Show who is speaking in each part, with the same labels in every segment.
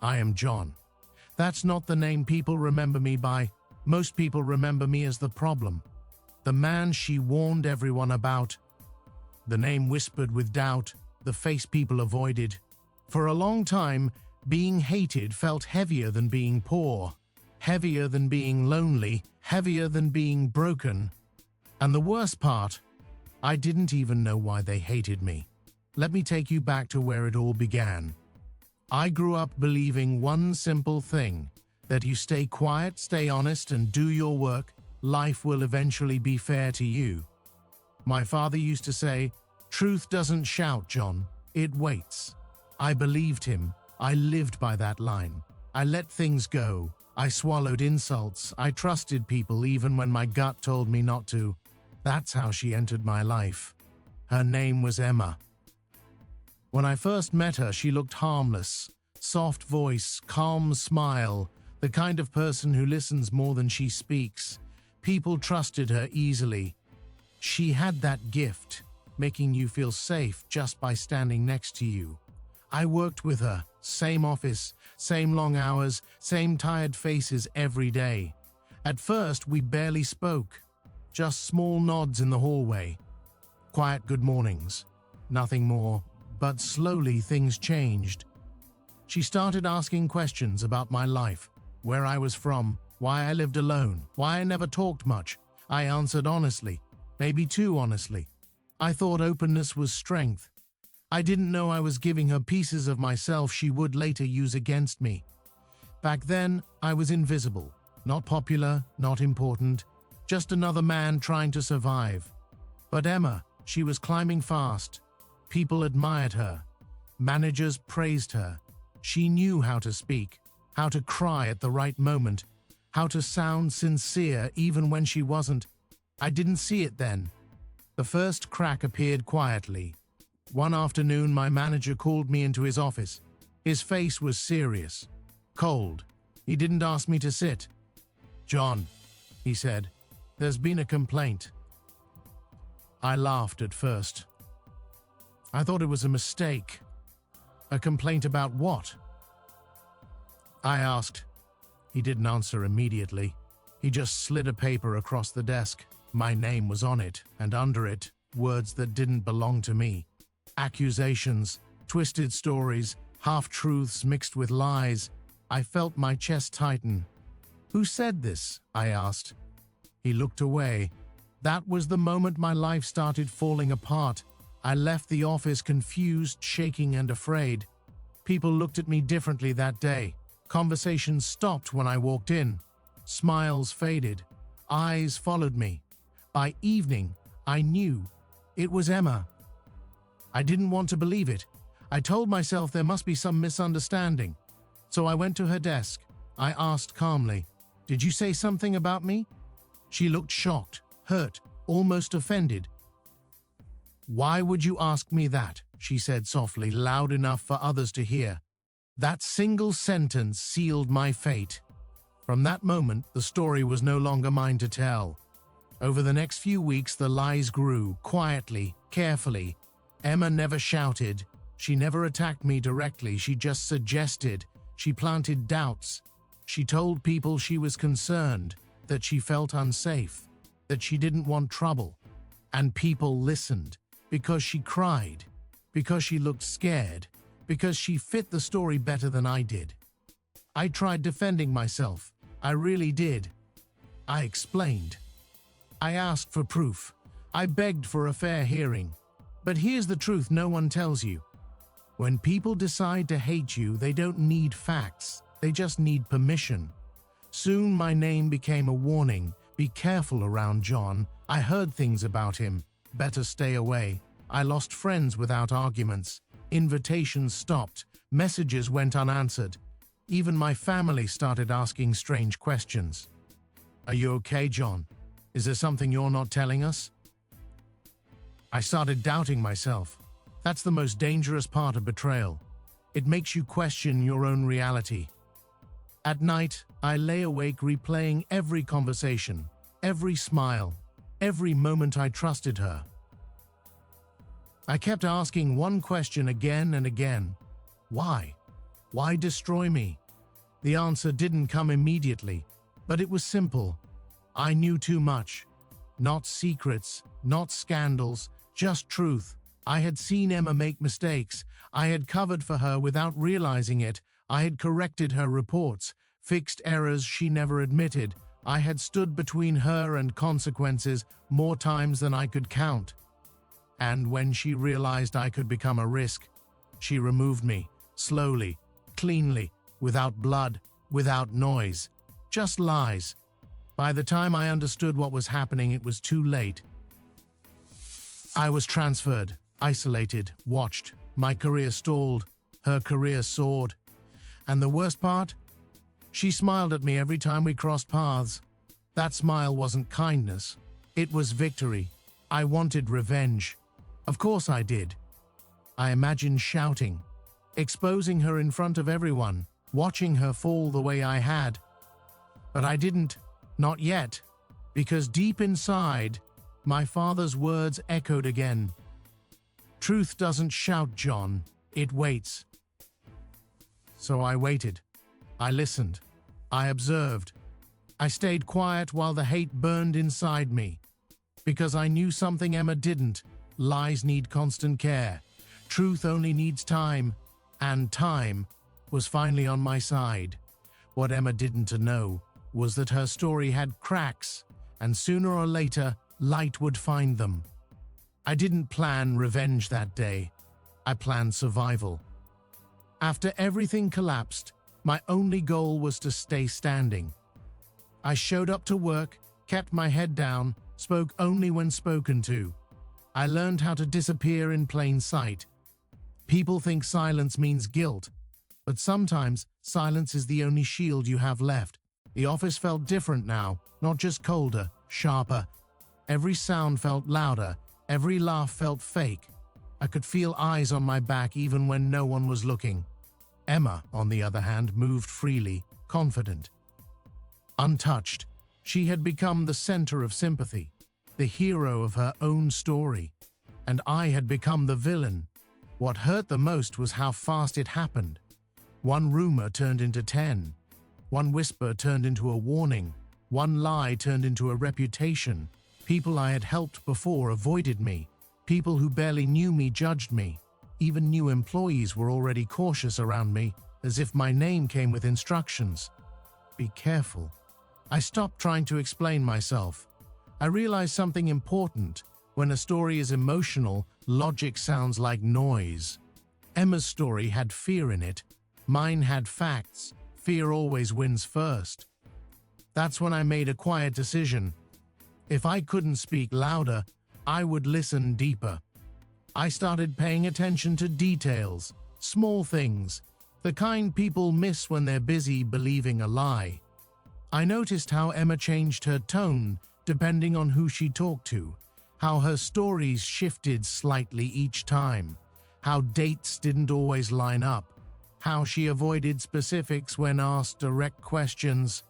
Speaker 1: I am John. That's not the name people remember me by. Most people remember me as the problem. The man she warned everyone about. The name whispered with doubt, the face people avoided. For a long time, being hated felt heavier than being poor, heavier than being lonely, heavier than being broken. And the worst part, I didn't even know why they hated me. Let me take you back to where it all began. I grew up believing one simple thing, that you stay quiet, stay honest, and do your work, life will eventually be fair to you. My father used to say, "Truth doesn't shout, John, it waits." I believed him. I lived by that line. I let things go. I swallowed insults. I trusted people even when my gut told me not to. That's how she entered my life. Her name was Emma. When I first met her, she looked harmless. Soft voice, calm smile, the kind of person who listens more than she speaks. People trusted her easily. She had that gift, making you feel safe just by standing next to you. I worked with her, same office, same long hours, same tired faces every day. At first, we barely spoke, just small nods in the hallway. Quiet good mornings, nothing more, but slowly things changed. She started asking questions about my life, where I was from, why I lived alone, why I never talked much. I answered honestly, maybe too honestly. I thought openness was strength. I didn't know I was giving her pieces of myself she would later use against me. Back then, I was invisible, not popular, not important, just another man trying to survive. But Emma, she was climbing fast. People admired her. Managers praised her. She knew how to speak, how to cry at the right moment, how to sound sincere even when she wasn't. I didn't see it then. The first crack appeared quietly. One afternoon, my manager called me into his office. His face was serious, cold. He didn't ask me to sit. "John," he said, "there's been a complaint." I laughed at first. I thought it was a mistake. A complaint about what? I asked. He didn't answer immediately. He just slid a paper across the desk. My name was on it, and under it, words that didn't belong to me. Accusations, twisted stories, half-truths mixed with lies. I felt my chest tighten. "Who said this?" I asked. He looked away. That was the moment my life started falling apart. I left the office confused, shaking, and afraid. People looked at me differently that day. Conversations stopped when I walked in. Smiles faded. Eyes followed me. By evening, I knew. It was Emma. I didn't want to believe it. I told myself there must be some misunderstanding. So I went to her desk. I asked calmly, "Did you say something about me?" She looked shocked, hurt, almost offended. "Why would you ask me that?" she said softly, loud enough for others to hear. That single sentence sealed my fate. From that moment, the story was no longer mine to tell. Over the next few weeks, the lies grew, quietly, carefully. Emma never shouted. She never attacked me directly. She just suggested. She planted doubts. She told people she was concerned, that she felt unsafe, that she didn't want trouble. And people listened, because she cried, because she looked scared, because she fit the story better than I did. I tried defending myself. I really did. I explained. I asked for proof. I begged for a fair hearing. But here's the truth no one tells you. When people decide to hate you, they don't need facts. They just need permission. Soon my name became a warning. Be careful around John. I heard things about him. Better stay away. I lost friends without arguments. Invitations stopped. Messages went unanswered. Even my family started asking strange questions. "Are you okay, John? Is there something you're not telling us?" I started doubting myself. That's the most dangerous part of betrayal. It makes you question your own reality. At night, I lay awake replaying every conversation, every smile, every moment I trusted her. I kept asking one question again and again. Why? Why destroy me? The answer didn't come immediately, but it was simple. I knew too much. Not secrets, not scandals, just truth. I had seen Emma make mistakes. I had covered for her without realizing it. I had corrected her reports, fixed errors she never admitted. I had stood between her and consequences more times than I could count. And when she realized I could become a risk, she removed me, slowly, cleanly, without blood, without noise, just lies. By the time I understood what was happening, it was too late. I was transferred, isolated, watched. My career stalled, her career soared. And the worst part? She smiled at me every time we crossed paths. That smile wasn't kindness. It was victory. I wanted revenge. Of course I did. I imagined shouting, exposing her in front of everyone, watching her fall the way I had. But I didn't, not yet, because deep inside, my father's words echoed again. Truth doesn't shout, John. It waits. So I waited. I listened. I observed. I stayed quiet while the hate burned inside me. Because I knew something Emma didn't. Lies need constant care. Truth only needs time. And time was finally on my side. What Emma didn't know was that her story had cracks, and sooner or later, light would find them. I didn't plan revenge that day. I planned survival. After everything collapsed, my only goal was to stay standing. I showed up to work, kept my head down, spoke only when spoken to. I learned how to disappear in plain sight. People think silence means guilt, but sometimes silence is the only shield you have left. The office felt different now, not just colder, sharper. Every sound felt louder, every laugh felt fake. I could feel eyes on my back even when no one was looking. Emma, on the other hand, moved freely, confident. Untouched, she had become the center of sympathy, the hero of her own story. And I had become the villain. What hurt the most was how fast it happened. One rumor turned into 10. One whisper turned into a warning. One lie turned into a reputation. People I had helped before avoided me. People who barely knew me judged me. Even new employees were already cautious around me, as if my name came with instructions. Be careful. I stopped trying to explain myself. I realized something important. When a story is emotional, logic sounds like noise. Emma's story had fear in it. Mine had facts. Fear always wins first. That's when I made a quiet decision. If I couldn't speak louder, I would listen deeper. I started paying attention to details, small things, the kind people miss when they're busy believing a lie. I noticed how Emma changed her tone depending on who she talked to, how her stories shifted slightly each time, how dates didn't always line up, how she avoided specifics when asked direct questions.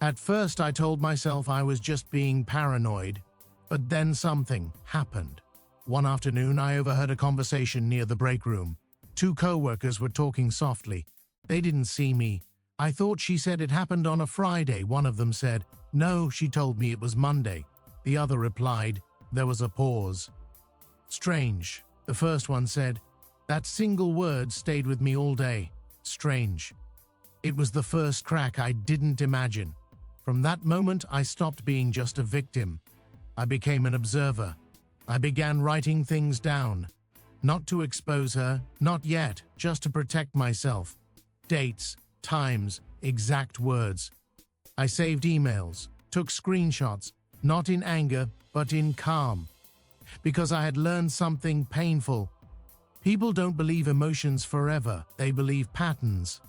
Speaker 1: At first I told myself I was just being paranoid, but then something happened. One afternoon I overheard a conversation near the break room. Two co-workers were talking softly. They didn't see me. I thought she said it happened on a Friday. One of them said, "No, she told me it was Monday." The other replied. There was a pause. "Strange," the first one said. That single word stayed with me all day. Strange. It was the first crack I didn't imagine. From that moment, I stopped being just a victim. I became an observer. I began writing things down. Not to expose her, not yet, just to protect myself. Dates, times, exact words. I saved emails, took screenshots, not in anger, but in calm. Because I had learned something painful. People don't believe emotions forever, they believe patterns.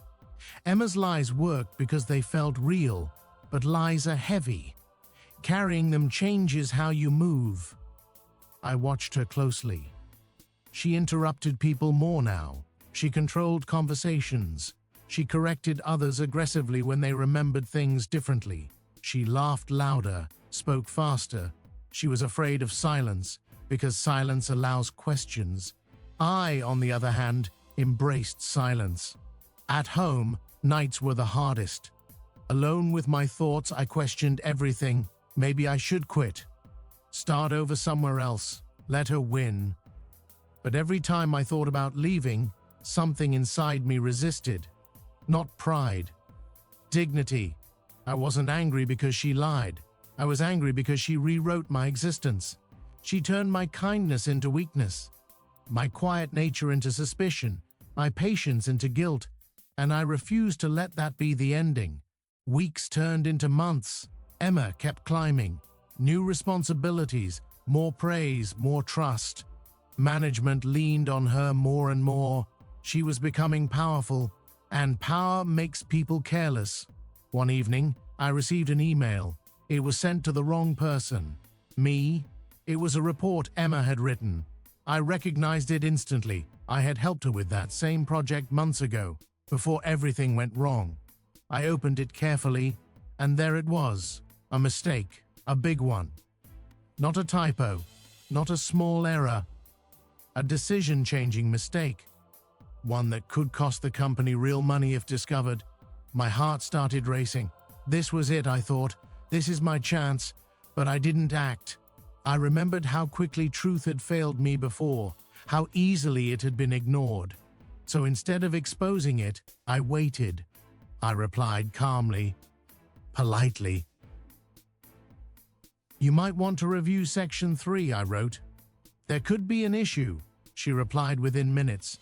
Speaker 1: Emma's lies worked because they felt real, but lies are heavy. Carrying them changes how you move. I watched her closely. She interrupted people more now. She controlled conversations. She corrected others aggressively when they remembered things differently. She laughed louder, spoke faster. She was afraid of silence, because silence allows questions. I, on the other hand, embraced silence. At home, nights were the hardest. Alone with my thoughts, I questioned everything. Maybe I should quit. Start over somewhere else. Let her win. But every time I thought about leaving, something inside me resisted. Not pride. Dignity. I wasn't angry because she lied. I was angry because she rewrote my existence. She turned my kindness into weakness, my quiet nature into suspicion, my patience into guilt, and I refused to let that be the ending. Weeks turned into months. Emma kept climbing. New responsibilities, more praise, more trust. Management leaned on her more and more. She was becoming powerful, and power makes people careless. One evening, I received an email. It was sent to the wrong person. Me. It was a report Emma had written. I recognized it instantly. I had helped her with that same project months ago, before everything went wrong. I opened it carefully, and there it was. A mistake. A big one. Not a typo. Not a small error. A decision-changing mistake. One that could cost the company real money if discovered. My heart started racing. This was it, I thought. This is my chance. But I didn't act. I remembered how quickly truth had failed me before, how easily it had been ignored. So instead of exposing it, I waited. I replied calmly, politely. You might want to review Section 3, I wrote. There could be an issue, she replied within minutes.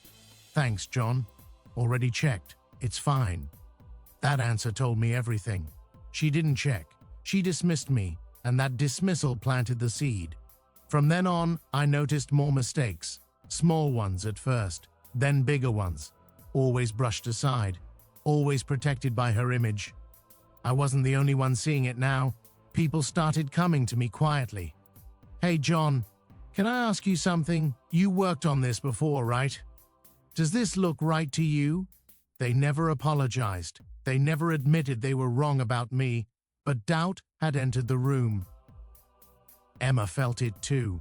Speaker 1: Thanks, John. Already checked. It's fine. That answer told me everything. She didn't check. She dismissed me, and that dismissal planted the seed. From then on, I noticed more mistakes. Small ones at first, then bigger ones. Always brushed aside. Always protected by her image. I wasn't the only one seeing it now. People started coming to me quietly. Hey, John, can I ask you something? You worked on this before, right? Does this look right to you? They never apologized. They never admitted they were wrong about me, but doubt had entered the room. Emma felt it too.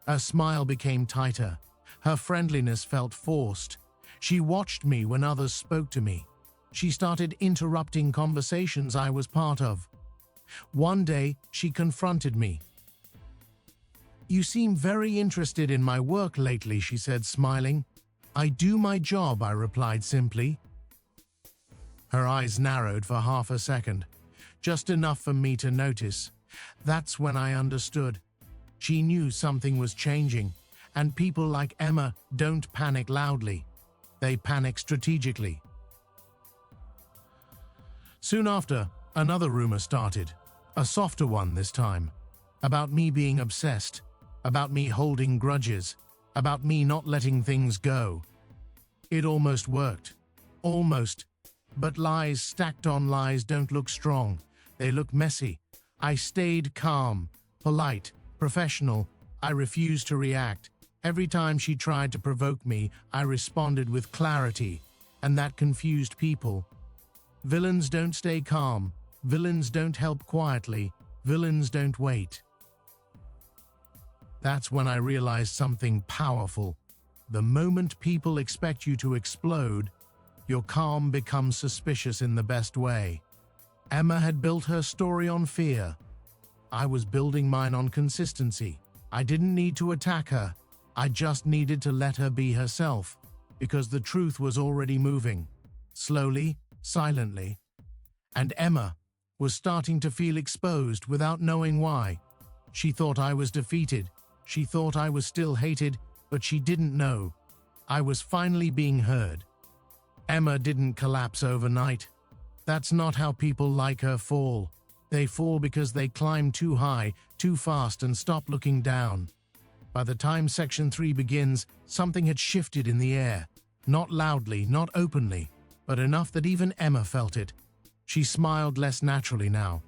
Speaker 1: Her smile became tighter. Her friendliness felt forced. She watched me when others spoke to me. She started interrupting conversations I was part of. One day, she confronted me. You seem very interested in my work lately, she said, smiling. I do my job, I replied simply. Her eyes narrowed for half a second, just enough for me to notice. That's when I understood. She knew something was changing, and people like Emma don't panic loudly. They panic strategically. Soon after, another rumor started, a softer one this time, about me being obsessed, about me holding grudges, about me not letting things go. It almost worked. Almost. But lies stacked on lies don't look strong. They look messy. I stayed calm, polite, professional. I refused to react. Every time she tried to provoke me, I responded with clarity, and that confused people. Villains don't stay calm. Villains don't help quietly. Villains don't wait. That's when I realized something powerful. The moment people expect you to explode, your calm becomes suspicious in the best way. Emma had built her story on fear. I was building mine on consistency. I didn't need to attack her. I just needed to let her be herself, because the truth was already moving. Slowly, silently. And Emma was starting to feel exposed without knowing why. She thought I was defeated. She thought I was still hated, but she didn't know. I was finally being heard. Emma didn't collapse overnight. That's not how people like her fall. They fall because they climb too high, too fast, and stop looking down. By the time Section 3 begins, something had shifted in the air. Not loudly, not openly, but enough that even Emma felt it. She smiled less naturally now.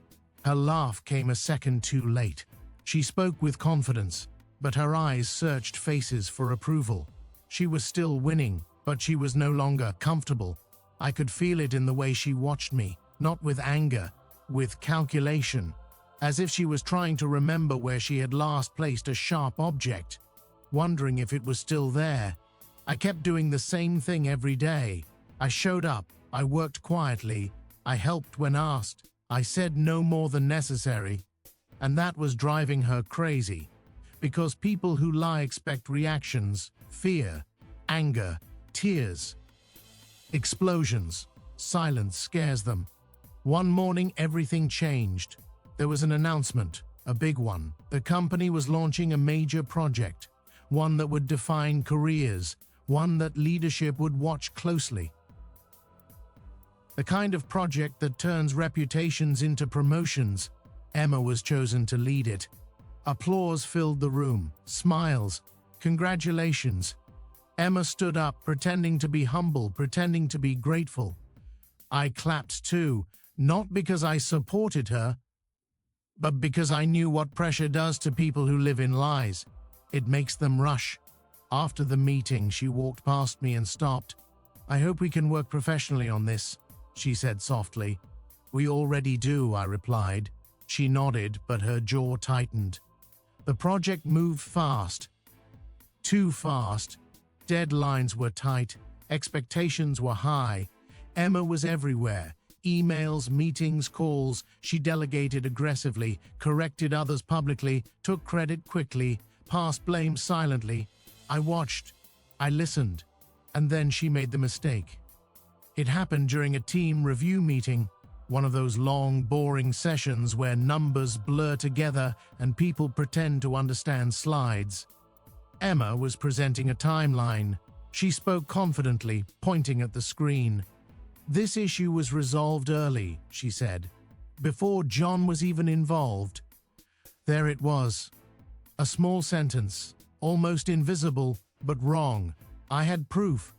Speaker 1: Her laugh came a second too late. She spoke with confidence, but her eyes searched faces for approval. She was still winning, but she was no longer comfortable. I could feel it in the way she watched me, not with anger, with calculation, as if she was trying to remember where she had last placed a sharp object, wondering if it was still there. I kept doing the same thing every day. I showed up, I worked quietly, I helped when asked, I said no more than necessary. And that was driving her crazy. Because people who lie expect reactions, fear, anger, tears, explosions. Silence scares them. One morning everything changed. There was an announcement, a big one. The company was launching a major project, one that would define careers, one that leadership would watch closely. The kind of project that turns reputations into promotions. Emma was chosen to lead it. Applause filled the room, smiles, congratulations. Emma stood up, pretending to be humble, pretending to be grateful. I clapped too, not because I supported her, but because I knew what pressure does to people who live in lies. It makes them rush. After the meeting, she walked past me and stopped. "I hope we can work professionally on this," she said softly. "We already do," I replied. She nodded, but her jaw tightened. The project moved fast. Too fast. Deadlines were tight. Expectations were high. Emma was everywhere. Emails, meetings, calls. She delegated aggressively, corrected others publicly, took credit quickly, passed blame silently. I watched. I listened. And then she made the mistake. It happened during a team review meeting, one of those long, boring sessions where numbers blur together and people pretend to understand slides. Emma was presenting a timeline. She spoke confidently, pointing at the screen. "This issue was resolved early," she said, "before John was even involved." There it was. A small sentence, almost invisible, but wrong. I had proof.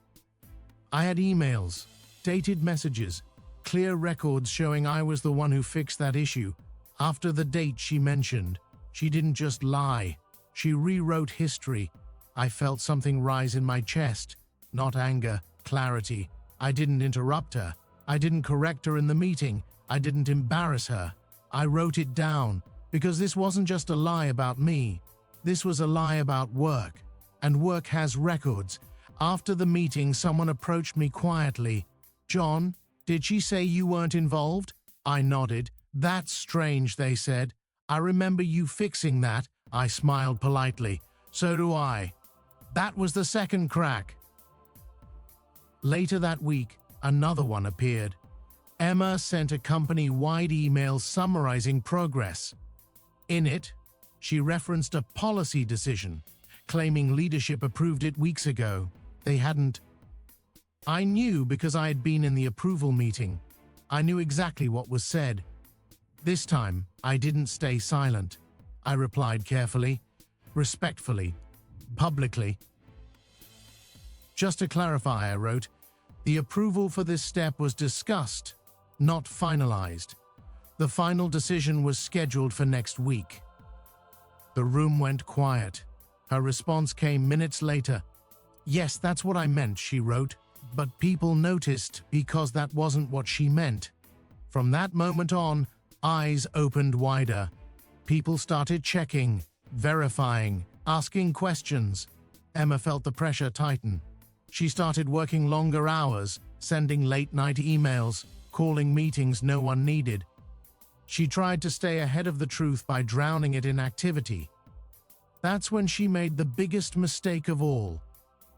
Speaker 1: I had emails, dated messages, clear records showing I was the one who fixed that issue. After the date she mentioned, she didn't just lie. She rewrote history. I felt something rise in my chest. Not anger, clarity. I didn't interrupt her. I didn't correct her in the meeting. I didn't embarrass her. I wrote it down, because this wasn't just a lie about me. This was a lie about work. And work has records. After the meeting, someone approached me quietly. "John, did she say you weren't involved?" I nodded. "That's strange," they said. "I remember you fixing that." I smiled politely. "So do I." That was the second crack. Later that week, another one appeared. Emma sent a company-wide email summarizing progress. In it, she referenced a policy decision, claiming leadership approved it weeks ago. They hadn't. I knew because I had been in the approval meeting. I knew exactly what was said. This time, I didn't stay silent. I replied carefully, respectfully, publicly. "Just to clarify," I wrote, "the approval for this step was discussed, not finalized. The final decision was scheduled for next week." The room went quiet. Her response came minutes later. "Yes, that's what I meant," she wrote, but people noticed because that wasn't what she meant. From that moment on, eyes opened wider. People started checking, verifying, asking questions. Emma felt the pressure tighten. She started working longer hours, sending late-night emails, calling meetings no one needed. She tried to stay ahead of the truth by drowning it in activity. That's when she made the biggest mistake of all.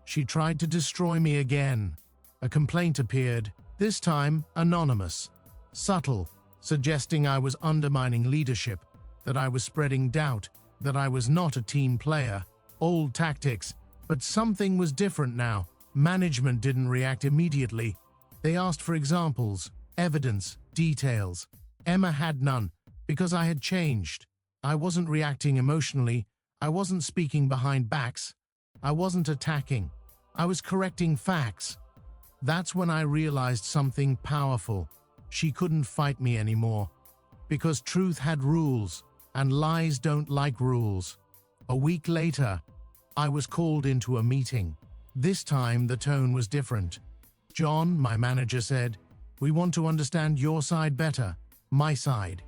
Speaker 1: She tried to destroy me again. A complaint appeared, this time anonymous, subtle, suggesting I was undermining leadership, that I was spreading doubt, that I was not a team player. Old tactics, but something was different now. Management didn't react immediately. They asked for examples, evidence, details. Emma had none, because I had changed. I wasn't reacting emotionally. I wasn't speaking behind backs. I wasn't attacking. I was correcting facts. That's when I realized something powerful. She couldn't fight me anymore. Because truth had rules, and lies don't like rules. A week later, I was called into a meeting. This time, the tone was different. "John," my manager said, "we want to understand your side better, my side."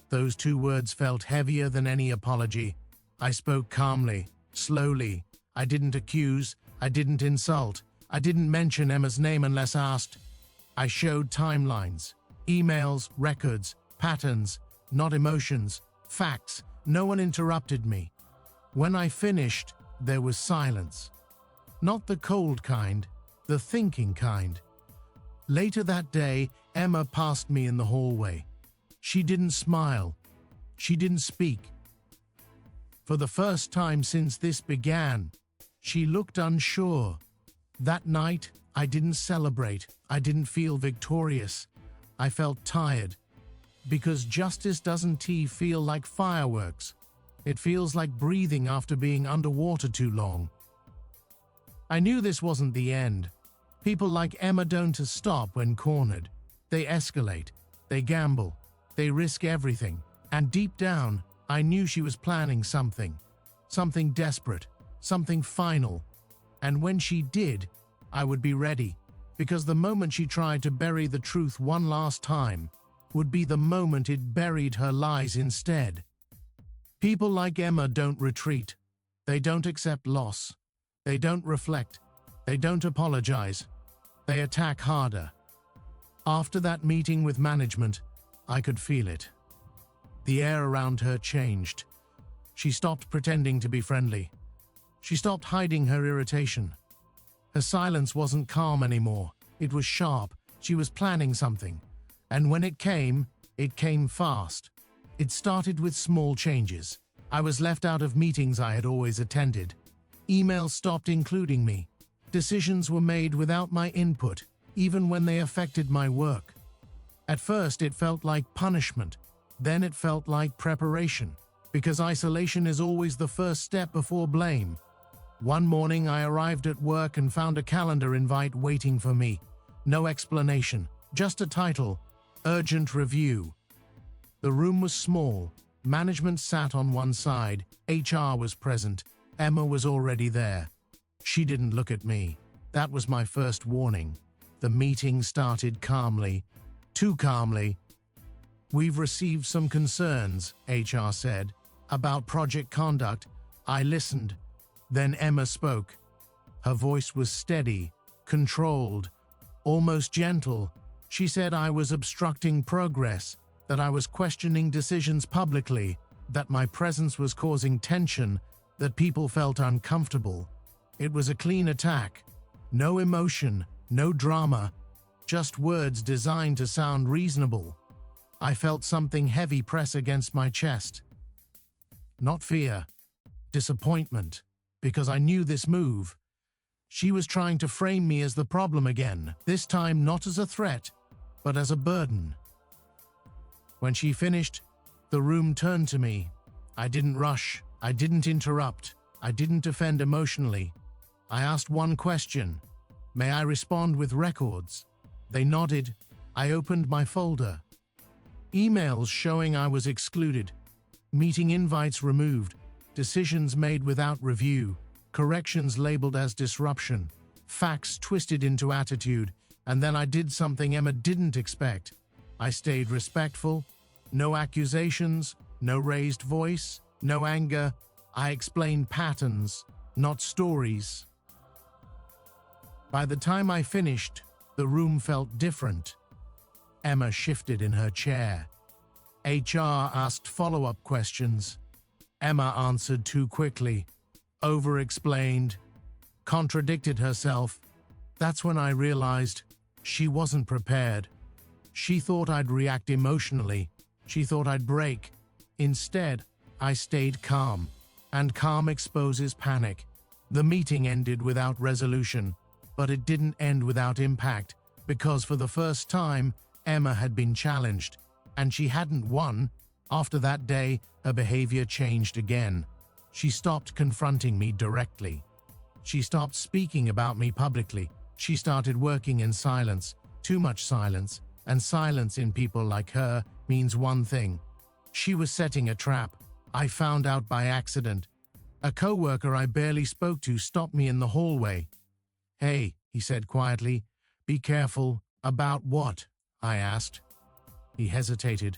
Speaker 1: Those two words felt heavier than any apology. I spoke calmly, slowly. I didn't accuse. I didn't insult. I didn't mention Emma's name unless asked. I showed timelines, emails, records, patterns, not emotions, facts. No one interrupted me. When I finished, there was silence. Not the cold kind, the thinking kind. Later that day, Emma passed me in the hallway. She didn't smile. She didn't speak. For the first time since this began, she looked unsure. That night, I didn't celebrate. I didn't feel victorious. I felt tired. Because justice doesn't feel like fireworks. It feels like breathing after being underwater too long. I knew this wasn't the end. People like Emma don't stop when cornered. They escalate. They gamble. They risk everything. And deep down, I knew she was planning something. Something desperate. Something final. And when she did, I would be ready. Because the moment she tried to bury the truth one last time would be the moment it buried her lies instead. People like Emma don't retreat. They don't accept loss. They don't reflect. They don't apologize. They attack harder. After that meeting with management, I could feel it. The air around her changed. She stopped pretending to be friendly. She stopped hiding her irritation. Her silence wasn't calm anymore. It was sharp. She was planning something. And when it came fast. It started with small changes. I was left out of meetings I had always attended. Emails stopped including me. Decisions were made without my input, even when they affected my work. At first it felt like punishment. Then it felt like preparation, because isolation is always the first step before blame. One morning I arrived at work and found a calendar invite waiting for me. No explanation, just a title, Urgent Review. The room was small. Management sat on one side. HR was present. Emma was already there. She didn't look at me. That was my first warning. The meeting started calmly. Too calmly. "We've received some concerns," HR said, "about project conduct." I listened. Then Emma spoke. Her voice was steady, controlled, almost gentle. She said I was obstructing progress, that I was questioning decisions publicly, that my presence was causing tension, that people felt uncomfortable. It was a clean attack. No emotion, no drama, just words designed to sound reasonable. I felt something heavy press against my chest. Not fear, disappointment, because I knew this move. She was trying to frame me as the problem again, this time not as a threat, but as a burden. When she finished, the room turned to me. I didn't rush. I didn't interrupt. I didn't defend emotionally. I asked one question. May I respond with records? They nodded. I opened my folder. Emails showing I was excluded. Meeting invites removed. Decisions made without review. Corrections labeled as disruption. Facts twisted into attitude. And then I did something Emma didn't expect. I stayed respectful. No accusations. No raised voice. No anger. I explained patterns, not stories. By the time I finished, the room felt different. Emma shifted in her chair. HR asked follow-up questions. Emma answered too quickly, over-explained, contradicted herself. That's when I realized she wasn't prepared. She thought I'd react emotionally. She thought I'd break. Instead, I stayed calm. And calm exposes panic. The meeting ended without resolution, but it didn't end without impact, because for the first time, Emma had been challenged, and she hadn't won. After that day, her behavior changed again. She stopped confronting me directly. She stopped speaking about me publicly. She started working in silence, too much silence, and silence in people like her means one thing. She was setting a trap. I found out by accident. A coworker I barely spoke to stopped me in the hallway. "Hey," he said quietly, "be careful." "About what?" I asked. He hesitated.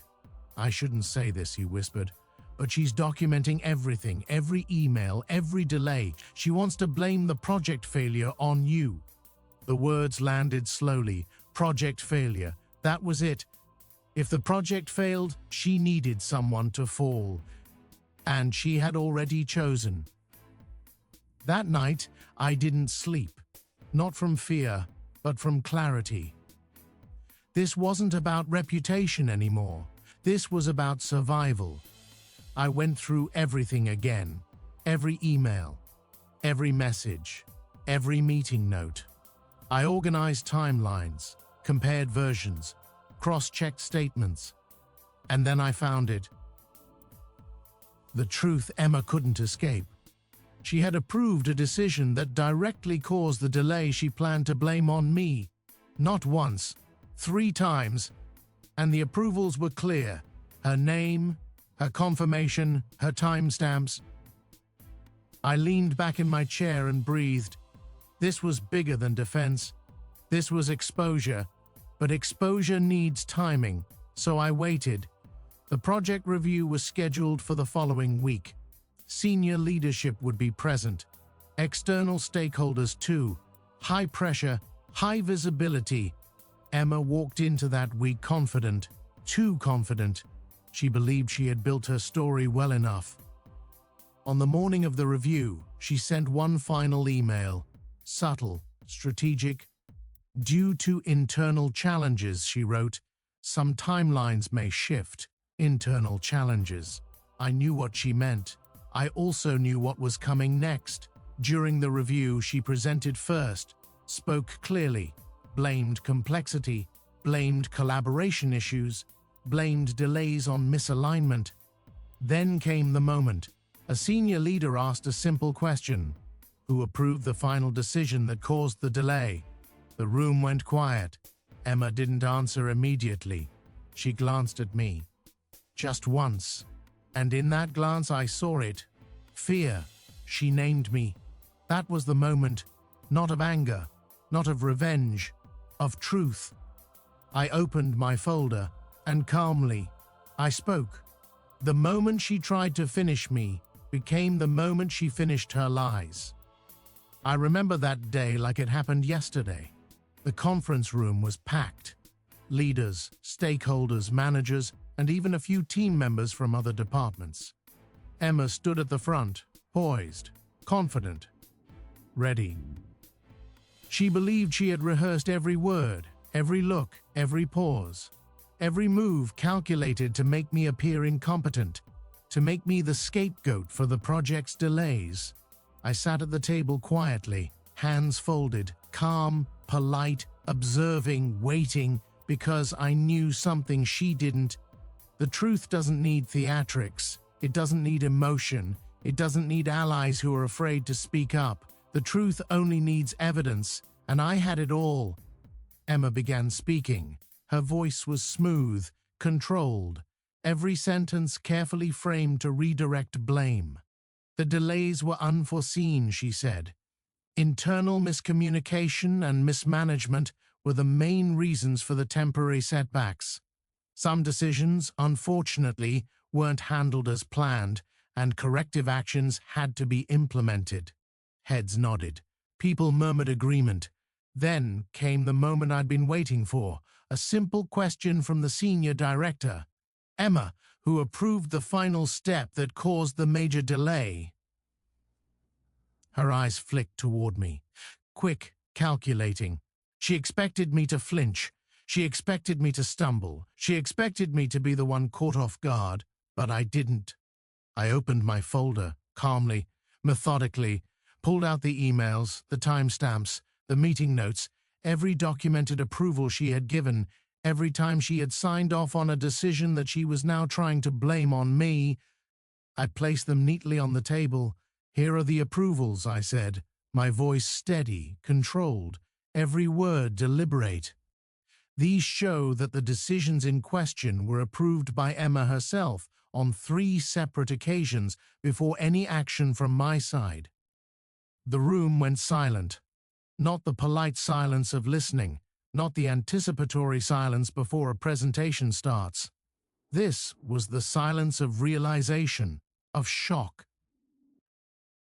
Speaker 1: "I shouldn't say this," he whispered, "but she's documenting everything, every email, every delay. She wants to blame the project failure on you." The words landed slowly, Project failure. That was it. If the project failed, she needed someone to fall. And she had already chosen. That night, I didn't sleep. Not from fear, but from clarity. This wasn't about reputation anymore. This was about survival. I went through everything again. Every email, every message, every meeting note. I organized timelines, compared versions, cross-checked statements. And then I found it. The truth Emma couldn't escape. She had approved a decision that directly caused the delay she planned to blame on me. Not once, 3 times. And the approvals were clear. Her name, her confirmation, her timestamps. I leaned back in my chair and breathed. This was bigger than defense. This was exposure. But exposure needs timing, so I waited. The project review was scheduled for the following week. Senior leadership would be present. External stakeholders too. High pressure, high visibility. Emma walked into that week confident, too confident. She believed she had built her story well enough. On the morning of the review, she sent one final email. Subtle, strategic. Due to internal challenges, she wrote, some timelines may shift. Internal challenges. I knew what she meant. I also knew what was coming next. During the review, she presented first, spoke clearly, blamed complexity, blamed collaboration issues, blamed delays on misalignment. Then came the moment. A senior leader asked a simple question. Who approved the final decision that caused the delay? The room went quiet. Emma didn't answer immediately. She glanced at me. Just once. And in that glance I saw it. Fear. She named me. That was the moment. Not of anger. Not of revenge. Of truth. I opened my folder, and calmly, I spoke. The moment she tried to finish me became the moment she finished her lies. I remember that day like it happened yesterday. The conference room was packed. Leaders, stakeholders, managers, and even a few team members from other departments. Emma stood at the front, poised, confident, ready. She believed she had rehearsed every word, every look, every pause, every move calculated to make me appear incompetent, to make me the scapegoat for the project's delays. I sat at the table quietly, hands folded, calm, polite, observing, waiting, because I knew something she didn't. The truth doesn't need theatrics. It doesn't need emotion. It doesn't need allies who are afraid to speak up. The truth only needs evidence, and I had it all. Emma began speaking. Her voice was smooth, controlled, every sentence carefully framed to redirect blame. The delays were unforeseen, she said. Internal miscommunication and mismanagement were the main reasons for the temporary setbacks. Some decisions, unfortunately, weren't handled as planned, and corrective actions had to be implemented. Heads nodded. People murmured agreement. Then came the moment I'd been waiting for, a simple question from the senior director, Emma, who approved the final step that caused the major delay. Her eyes flicked toward me, quick, calculating. She expected me to flinch. She expected me to stumble. She expected me to be the one caught off guard, but I didn't. I opened my folder, calmly, methodically, pulled out the emails, the timestamps, the meeting notes, every documented approval she had given, every time she had signed off on a decision that she was now trying to blame on me. I placed them neatly on the table. Here are the approvals, I said, my voice steady, controlled, every word deliberate. These show that the decisions in question were approved by Emma herself on 3 separate occasions before any action from my side. The room went silent. Not the polite silence of listening, not the anticipatory silence before a presentation starts. This was the silence of realization, of shock.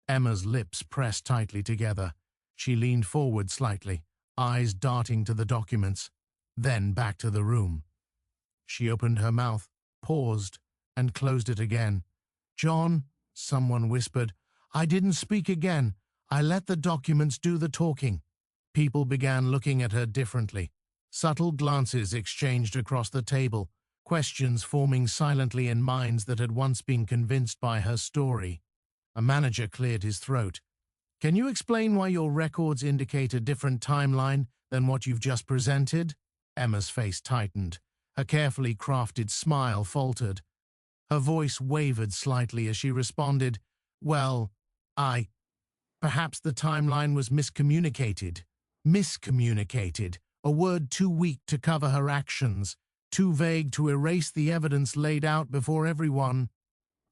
Speaker 1: Emma's lips pressed tightly together. She leaned forward slightly, eyes darting to the documents. then back to the room. She opened her mouth, paused, and closed it again. "John," someone whispered, "I didn't speak again. I let the documents do the talking." People began looking at her differently. Subtle glances exchanged across the table, questions forming silently in minds that had once been convinced by her story. A manager cleared his throat. "Can you explain why your records indicate a different timeline than what you've just presented?" Emma's face tightened. Her carefully crafted smile faltered. Her voice wavered slightly as she responded, "Well, perhaps the timeline was miscommunicated." Miscommunicated, a word too weak to cover her actions, too vague to erase the evidence laid out before everyone.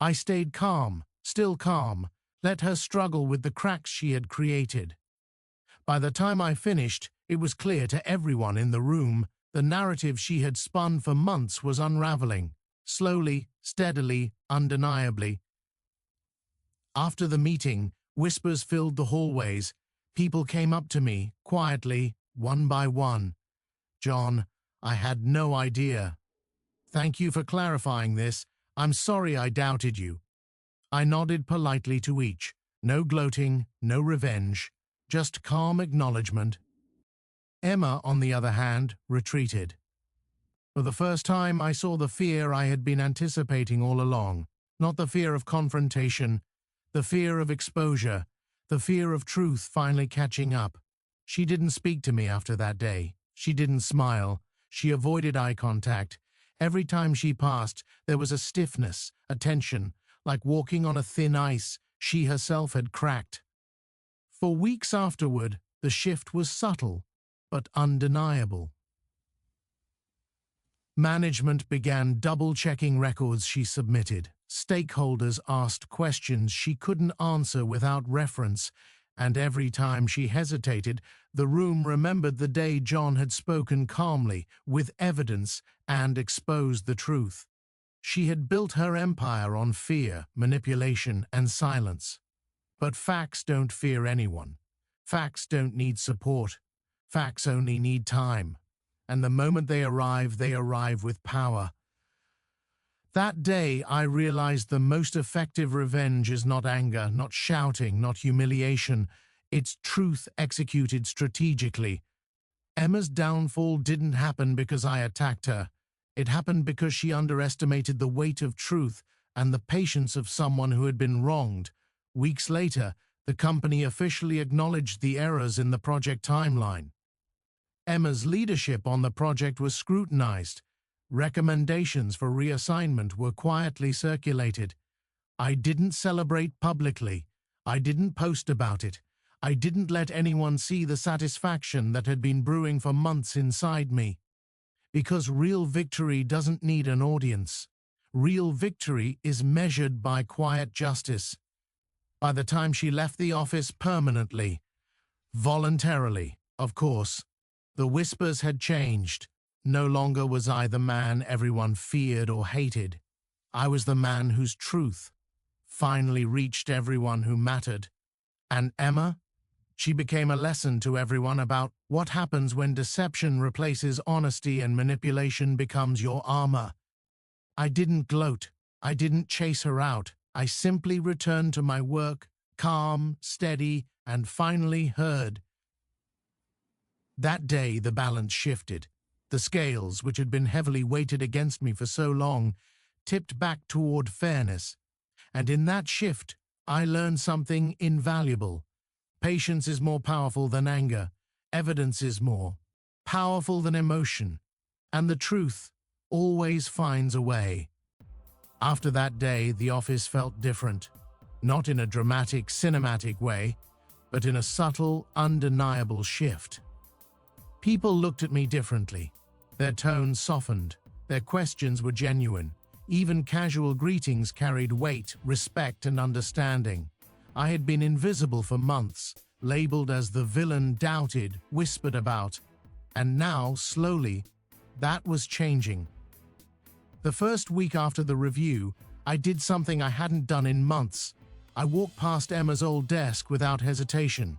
Speaker 1: I stayed calm, still calm, let her struggle with the cracks she had created. By the time I finished, it was clear to everyone in the room the narrative she had spun for months was unraveling, slowly, steadily, undeniably. After the meeting, whispers filled the hallways. People came up to me, quietly, one by one. "John, I had no idea. Thank you for clarifying this. I'm sorry I doubted you." I nodded politely to each. No gloating, no revenge, just calm acknowledgement. Emma, on the other hand, retreated. For the first time, I saw the fear I had been anticipating all along. Not the fear of confrontation, the fear of exposure, the fear of truth finally catching up. She didn't speak to me after that day. She didn't smile. She avoided eye contact. Every time she passed, there was a stiffness, a tension, like walking on a thin ice she herself had cracked. For weeks afterward, the shift was subtle, but undeniable. Management began double-checking records she submitted. Stakeholders asked questions she couldn't answer without reference, and every time she hesitated, the room remembered the day John had spoken calmly, with evidence, and exposed the truth. She had built her empire on fear, manipulation, and silence. But facts don't fear anyone. Facts don't need support. Facts only need time. And the moment they arrive with power. That day, I realized the most effective revenge is not anger, not shouting, not humiliation. It's truth executed strategically. Emma's downfall didn't happen because I attacked her. It happened because she underestimated the weight of truth and the patience of someone who had been wronged. Weeks later, the company officially acknowledged the errors in the project timeline. Emma's leadership on the project was scrutinized. Recommendations for reassignment were quietly circulated. I didn't celebrate publicly. I didn't post about it. I didn't let anyone see the satisfaction that had been brewing for months inside me. Because real victory doesn't need an audience. Real victory is measured by quiet justice. By the time she left the office permanently, voluntarily, of course, the whispers had changed. No longer was I the man everyone feared or hated. I was the man whose truth finally reached everyone who mattered. And Emma? She became a lesson to everyone about what happens when deception replaces honesty and manipulation becomes your armor. I didn't gloat. I didn't chase her out. I simply returned to my work, calm, steady, and finally heard. That day, the balance shifted. The scales, which had been heavily weighted against me for so long, tipped back toward fairness. And in that shift, I learned something invaluable. Patience is more powerful than anger. Evidence is more powerful than emotion. And the truth always finds a way. After that day, the office felt different. Not in a dramatic, cinematic way, but in a subtle, undeniable shift. People looked at me differently. Their tones softened. Their questions were genuine. Even casual greetings carried weight, respect, and understanding. I had been invisible for months, labeled as the villain, doubted, whispered about. And now, slowly, that was changing. The first week after the review, I did something I hadn't done in months. I walked past Emma's old desk without hesitation.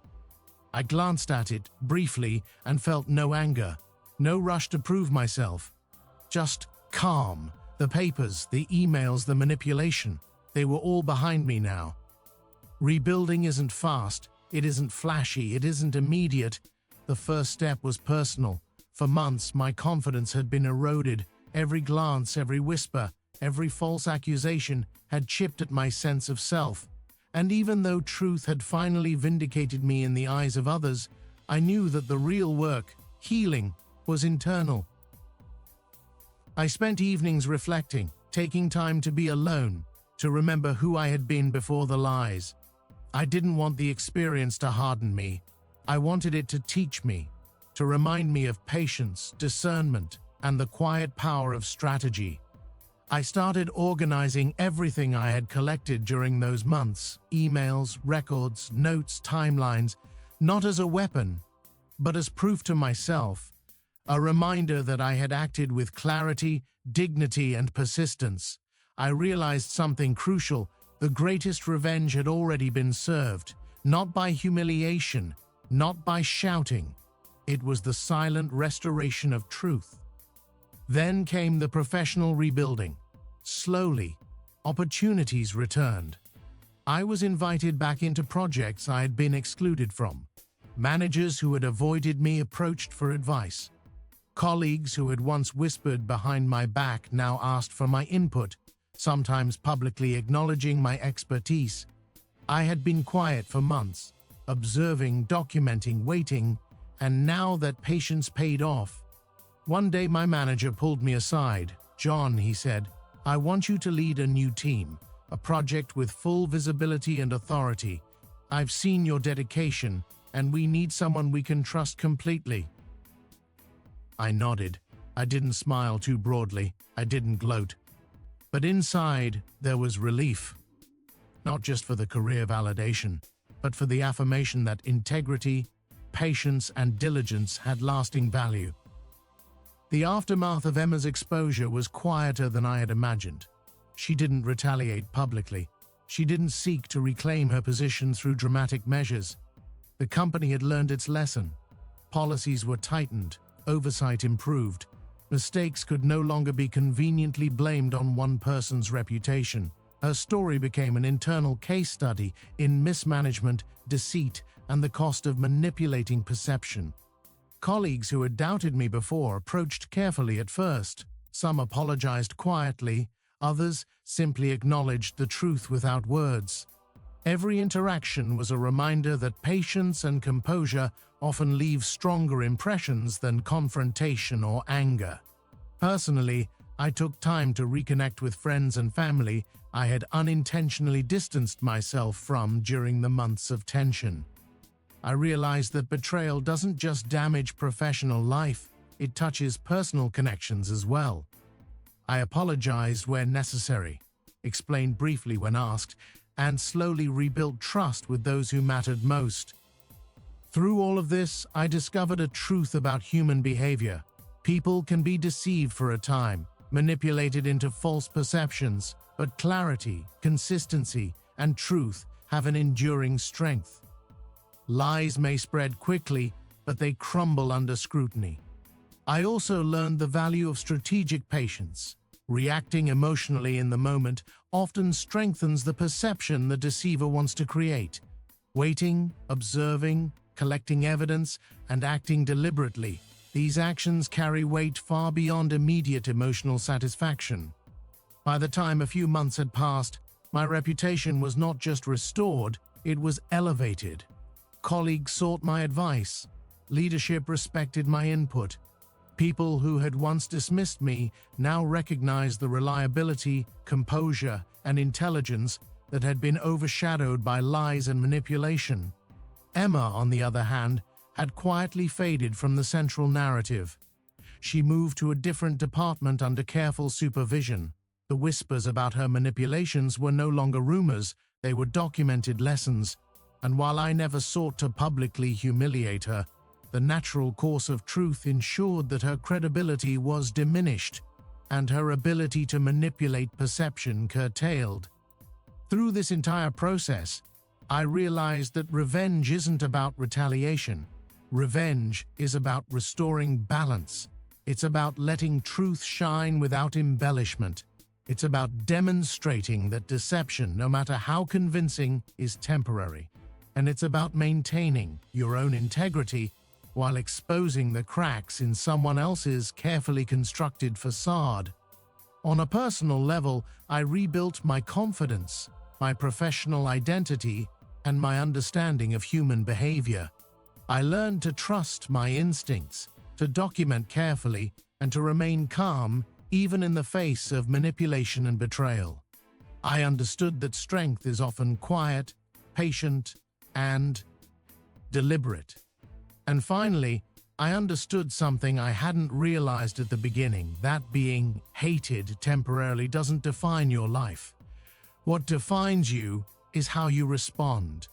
Speaker 1: I glanced at it briefly and felt no anger, No rush to prove myself. Just calm. The papers, the emails, the manipulation, they were all behind me now. Rebuilding isn't fast, it isn't flashy, it isn't immediate. The first step was personal. For months, my confidence had been eroded. Every glance, every whisper, every false accusation had chipped at my sense of self. And even though truth had finally vindicated me in the eyes of others, I knew that the real work, healing, was internal. I spent evenings reflecting, taking time to be alone, to remember who I had been before the lies. I didn't want the experience to harden me. I wanted it to teach me, to remind me of patience, discernment, and the quiet power of strategy. I started organizing everything I had collected during those months, emails, records, notes, timelines, not as a weapon, but as proof to myself, a reminder that I had acted with clarity, dignity, and persistence. I realized something crucial. The greatest revenge had already been served, not by humiliation, not by shouting. It was the silent restoration of truth. Then came the professional rebuilding. Slowly, opportunities returned. I was invited back into projects I had been excluded from. Managers who had avoided me approached for advice. Colleagues who had once whispered behind my back now asked for my input, sometimes publicly acknowledging my expertise. I had been quiet for months, observing, documenting, waiting, and now that patience paid off. One day my manager pulled me aside. "John," he said, "I want you to lead a new team, a project with full visibility and authority. I've seen your dedication, and we need someone we can trust completely." I nodded. I didn't smile too broadly. I didn't gloat. But inside, there was relief. Not just for the career validation, but for the affirmation that integrity, patience, and diligence had lasting value. The aftermath of Emma's exposure was quieter than I had imagined. She didn't retaliate publicly. She didn't seek to reclaim her position through dramatic measures. The company had learned its lesson. Policies were tightened, oversight improved. Mistakes could no longer be conveniently blamed on one person's reputation. Her story became an internal case study in mismanagement, deceit, and the cost of manipulating perception. Colleagues who had doubted me before approached carefully at first. Some apologized quietly, others simply acknowledged the truth without words. Every interaction was a reminder that patience and composure often leave stronger impressions than confrontation or anger. Personally, I took time to reconnect with friends and family I had unintentionally distanced myself from during the months of tension. I realized that betrayal doesn't just damage professional life, it touches personal connections as well. I apologized where necessary, explained briefly when asked, and slowly rebuilt trust with those who mattered most. Through all of this, I discovered a truth about human behavior. People can be deceived for a time, manipulated into false perceptions, but clarity, consistency, and truth have an enduring strength. Lies may spread quickly, but they crumble under scrutiny. I also learned the value of strategic patience. Reacting emotionally in the moment often strengthens the perception the deceiver wants to create. Waiting, observing, collecting evidence, and acting deliberately, these actions carry weight far beyond immediate emotional satisfaction. By the time a few months had passed, my reputation was not just restored, it was elevated. Colleagues sought my advice. Leadership respected my input. People who had once dismissed me now recognized the reliability, composure, and intelligence that had been overshadowed by lies and manipulation. Emma, on the other hand, had quietly faded from the central narrative. She moved to a different department under careful supervision. The whispers about her manipulations were no longer rumors, they were documented lessons. And while I never sought to publicly humiliate her, the natural course of truth ensured that her credibility was diminished and her ability to manipulate perception curtailed. Through this entire process, I realized that revenge isn't about retaliation. Revenge is about restoring balance. It's about letting truth shine without embellishment. It's about demonstrating that deception, no matter how convincing, is temporary. And it's about maintaining your own integrity while exposing the cracks in someone else's carefully constructed facade. On a personal level, I rebuilt my confidence, my professional identity, and my understanding of human behavior. I learned to trust my instincts, to document carefully, and to remain calm even in the face of manipulation and betrayal. I understood that strength is often quiet, patient, and deliberate. And finally, I understood something I hadn't realized at the beginning, that being hated temporarily doesn't define your life. What defines you is how you respond.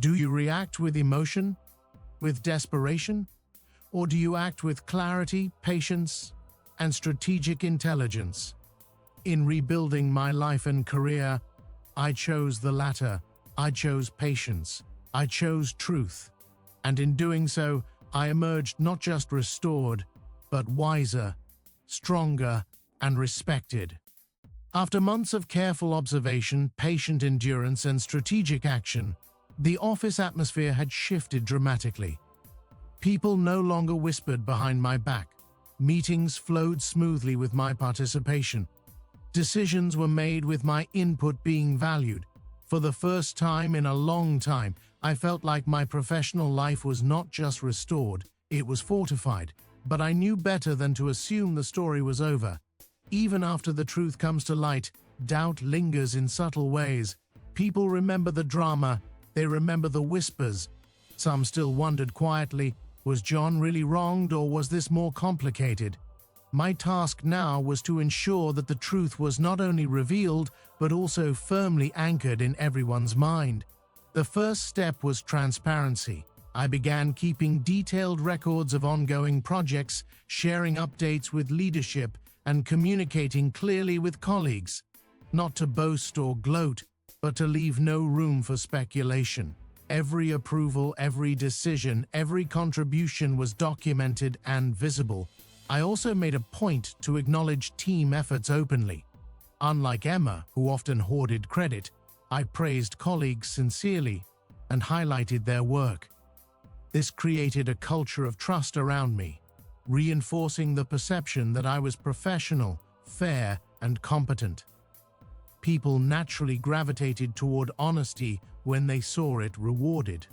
Speaker 1: Do you react with emotion, with desperation, or do you act with clarity, patience, and strategic intelligence? In rebuilding my life and career, I chose the latter. I chose patience. I chose truth. And in doing so, I emerged not just restored, but wiser, stronger, and respected. After months of careful observation, patient endurance, and strategic action, the office atmosphere had shifted dramatically. People no longer whispered behind my back. Meetings flowed smoothly with my participation. Decisions were made with my input being valued. For the first time in a long time, I felt like my professional life was not just restored, it was fortified. But I knew better than to assume the story was over. Even after the truth comes to light, doubt lingers in subtle ways. People remember the drama, they remember the whispers. Some still wondered quietly, was John really wronged, or was this more complicated? My task now was to ensure that the truth was not only revealed, but also firmly anchored in everyone's mind. The first step was transparency. I began keeping detailed records of ongoing projects, sharing updates with leadership, and communicating clearly with colleagues. Not to boast or gloat, but to leave no room for speculation. Every approval, every decision, every contribution was documented and visible. I also made a point to acknowledge team efforts openly. Unlike Emma, who often hoarded credit, I praised colleagues sincerely and highlighted their work. This created a culture of trust around me, reinforcing the perception that I was professional, fair, and competent. People naturally gravitated toward honesty when they saw it rewarded.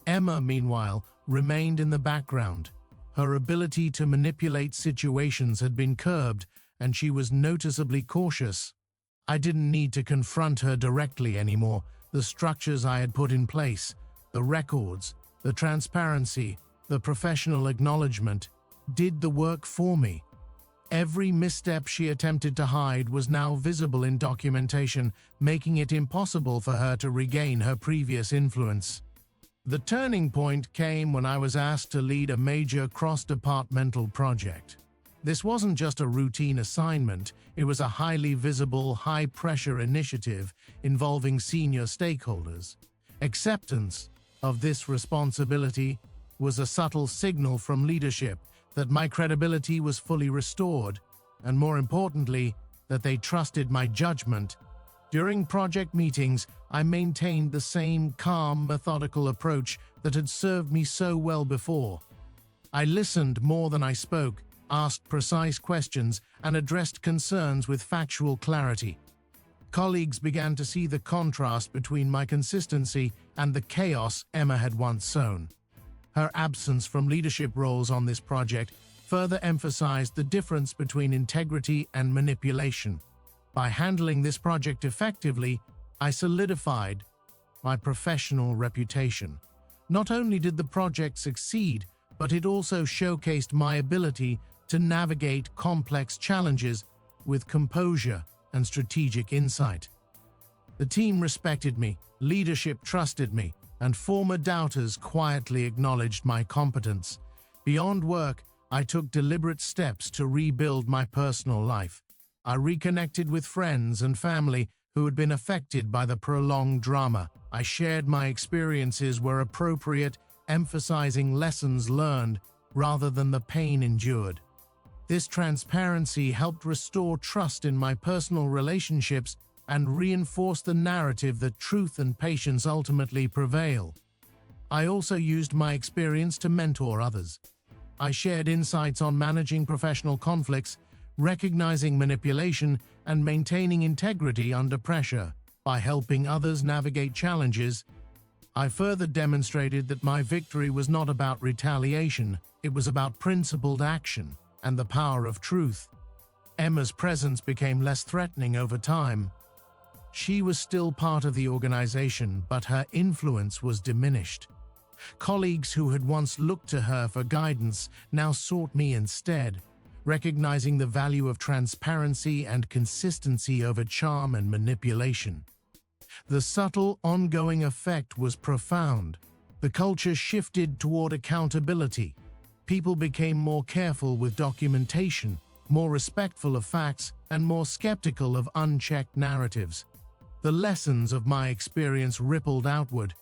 Speaker 1: Emma, meanwhile, remained in the background. Her ability to manipulate situations had been curbed, and she was noticeably cautious. I didn't need to confront her directly anymore. The structures I had put in place, the records, the transparency, the professional acknowledgement, did the work for me. Every misstep she attempted to hide was now visible in documentation, making it impossible for her to regain her previous influence. The turning point came when I was asked to lead a major cross-departmental project. This wasn't just a routine assignment, it was a highly visible, high-pressure initiative involving senior stakeholders. Acceptance of this responsibility was a subtle signal from leadership that my credibility was fully restored, and more importantly, that they trusted my judgment. During project meetings, I maintained the same calm, methodical approach that had served me so well before. I listened more than I spoke, asked precise questions, and addressed concerns with factual clarity. Colleagues began to see the contrast between my consistency and the chaos Emma had once sown. Her absence from leadership roles on this project further emphasized the difference between integrity and manipulation. By handling this project effectively, I solidified my professional reputation. Not only did the project succeed, but it also showcased my ability to navigate complex challenges with composure and strategic insight. The team respected me, leadership trusted me, and former doubters quietly acknowledged my competence. Beyond work, I took deliberate steps to rebuild my personal life. I reconnected with friends and family who had been affected by the prolonged drama. I shared my experiences where appropriate emphasizing lessons learned rather than the pain endured. This transparency helped restore trust in my personal relationships and reinforce the narrative that truth and patience ultimately prevail. I also used my experience to mentor others. I shared insights on managing professional conflicts, recognizing manipulation, and maintaining integrity under pressure. By helping others navigate challenges, I further demonstrated that my victory was not about retaliation, it was about principled action and the power of truth. Emma's presence became less threatening over time. She was still part of the organization, but her influence was diminished. Colleagues who had once looked to her for guidance now sought me instead, recognizing the value of transparency and consistency over charm and manipulation. The subtle, ongoing effect was profound. The culture shifted toward accountability. People became more careful with documentation, more respectful of facts, and more skeptical of unchecked narratives. The lessons of my experience rippled outward,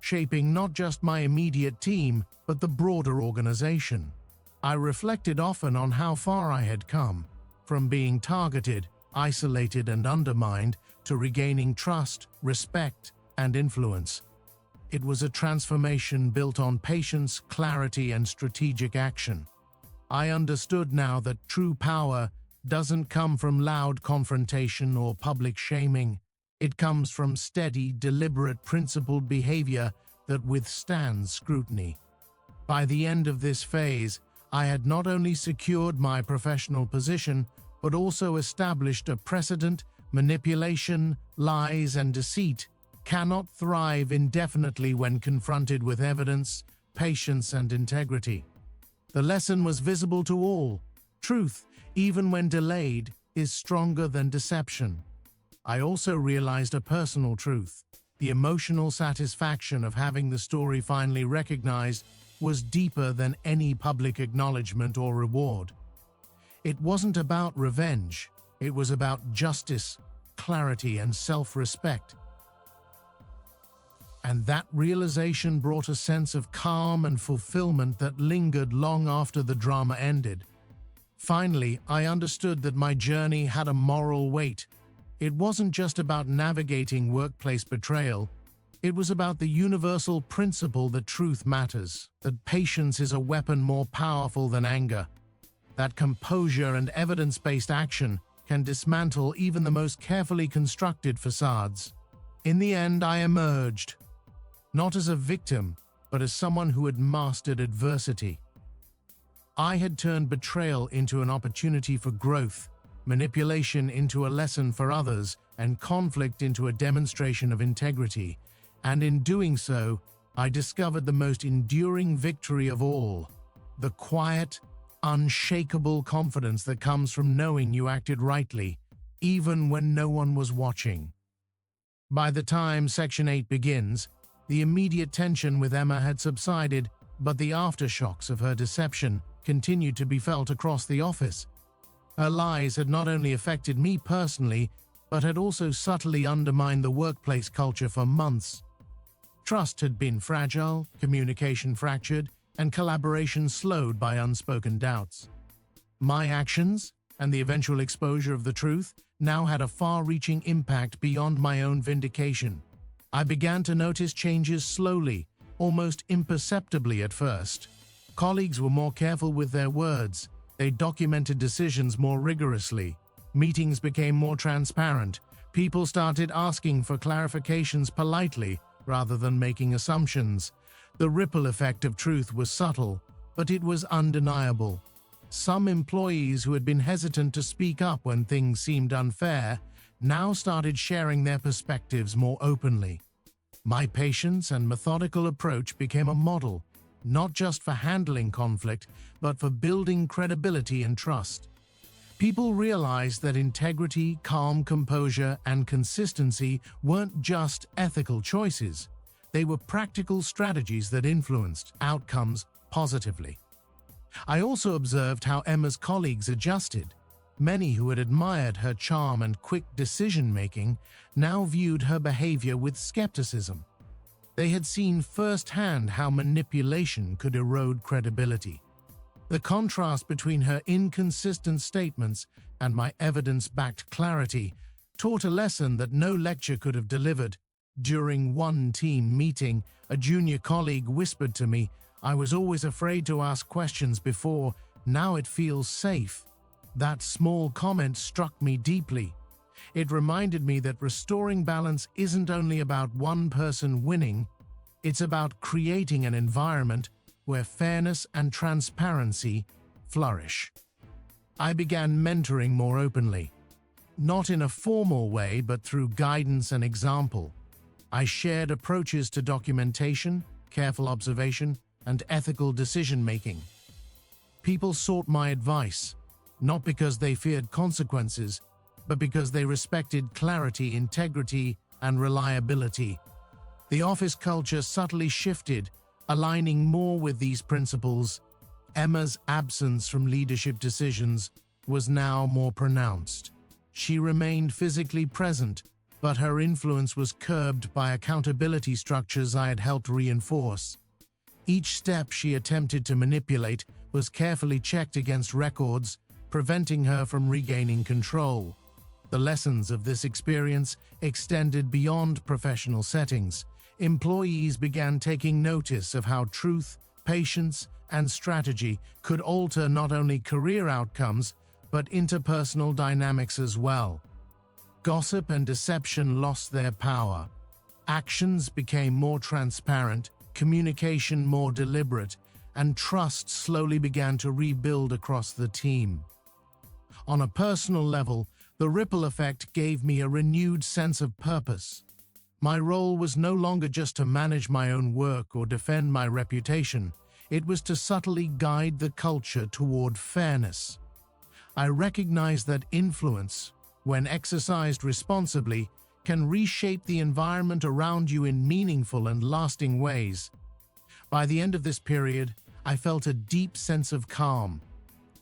Speaker 1: shaping not just my immediate team, but the broader organization. I reflected often on how far I had come, from being targeted, isolated, and undermined, to regaining trust, respect, and influence. It was a transformation built on patience, clarity, and strategic action. I understood now that true power doesn't come from loud confrontation or public shaming. It comes from steady, deliberate, principled behavior that withstands scrutiny. By the end of this phase, I had not only secured my professional position, but also established a precedent. Manipulation, lies, and deceit cannot thrive indefinitely when confronted with evidence, patience, and integrity. The lesson was visible to all. Truth, even when delayed, is stronger than deception. I also realized a personal truth. The emotional satisfaction of having the story finally recognized was deeper than any public acknowledgement or reward. It wasn't about revenge. It was about justice, clarity, and self-respect. And that realization brought a sense of calm and fulfillment that lingered long after the drama ended. Finally, I understood that my journey had a moral weight. It wasn't just about navigating workplace betrayal. It was about the universal principle that truth matters, that patience is a weapon more powerful than anger, that composure and evidence-based action can dismantle even the most carefully constructed facades. In the end, I emerged, not as a victim, but as someone who had mastered adversity. I had turned betrayal into an opportunity for growth, manipulation into a lesson for others, and conflict into a demonstration of integrity. And in doing so, I discovered the most enduring victory of all, the quiet, unshakable confidence that comes from knowing you acted rightly, even when no one was watching. By the time Section 8 begins, the immediate tension with Emma had subsided, but the aftershocks of her deception continued to be felt across the office. Her lies had not only affected me personally, but had also subtly undermined the workplace culture for months. Trust had been fragile, communication fractured, and collaboration slowed by unspoken doubts. My actions, and the eventual exposure of the truth, now had a far-reaching impact beyond my own vindication. I began to notice changes slowly, almost imperceptibly at first. Colleagues were more careful with their words. They documented decisions more rigorously. Meetings became more transparent. People started asking for clarifications politely rather than making assumptions. The ripple effect of truth was subtle, but it was undeniable. Some employees who had been hesitant to speak up when things seemed unfair now started sharing their perspectives more openly. My patience and methodical approach became a model, not just for handling conflict, but for building credibility and trust. People realized that integrity, calm composure, and consistency weren't just ethical choices. They were practical strategies that influenced outcomes positively. I also observed how Emma's colleagues adjusted. Many who had admired her charm and quick decision-making now viewed her behavior with skepticism. They had seen firsthand how manipulation could erode credibility. The contrast between her inconsistent statements and my evidence-backed clarity taught a lesson that no lecture could have delivered. During one team meeting, a junior colleague whispered to me, "I was always afraid to ask questions before, now it feels safe." That small comment struck me deeply. It reminded me that restoring balance isn't only about one person winning, it's about creating an environment where fairness and transparency flourish. I began mentoring more openly. Not in a formal way, but through guidance and example. I shared approaches to documentation, careful observation, and ethical decision-making. People sought my advice, not because they feared consequences, but because they respected clarity, integrity, and reliability. The office culture subtly shifted, aligning more with these principles. Emma's absence from leadership decisions was now more pronounced. She remained physically present, but her influence was curbed by accountability structures I had helped reinforce. Each step she attempted to manipulate was carefully checked against records, preventing her from regaining control. The lessons of this experience extended beyond professional settings. Employees began taking notice of how truth, patience, and strategy could alter not only career outcomes, but interpersonal dynamics as well. Gossip and deception lost their power. Actions became more transparent, communication more deliberate, and trust slowly began to rebuild across the team. On a personal level, the ripple effect gave me a renewed sense of purpose. My role was no longer just to manage my own work or defend my reputation. It was to subtly guide the culture toward fairness. I recognized that influence, when exercised responsibly, can reshape the environment around you in meaningful and lasting ways. By the end of this period, I felt a deep sense of calm.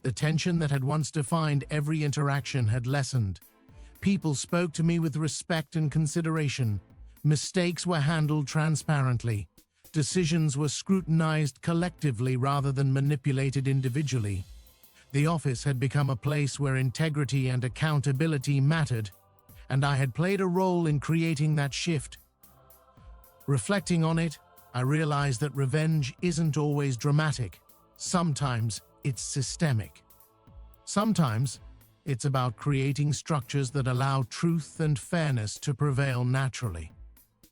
Speaker 1: The tension that had once defined every interaction had lessened. People spoke to me with respect and consideration. Mistakes were handled transparently. Decisions were scrutinized collectively rather than manipulated individually. The office had become a place where integrity and accountability mattered, and I had played a role in creating that shift. Reflecting on it, I realized that revenge isn't always dramatic. Sometimes it's systemic. Sometimes it's about creating structures that allow truth and fairness to prevail naturally.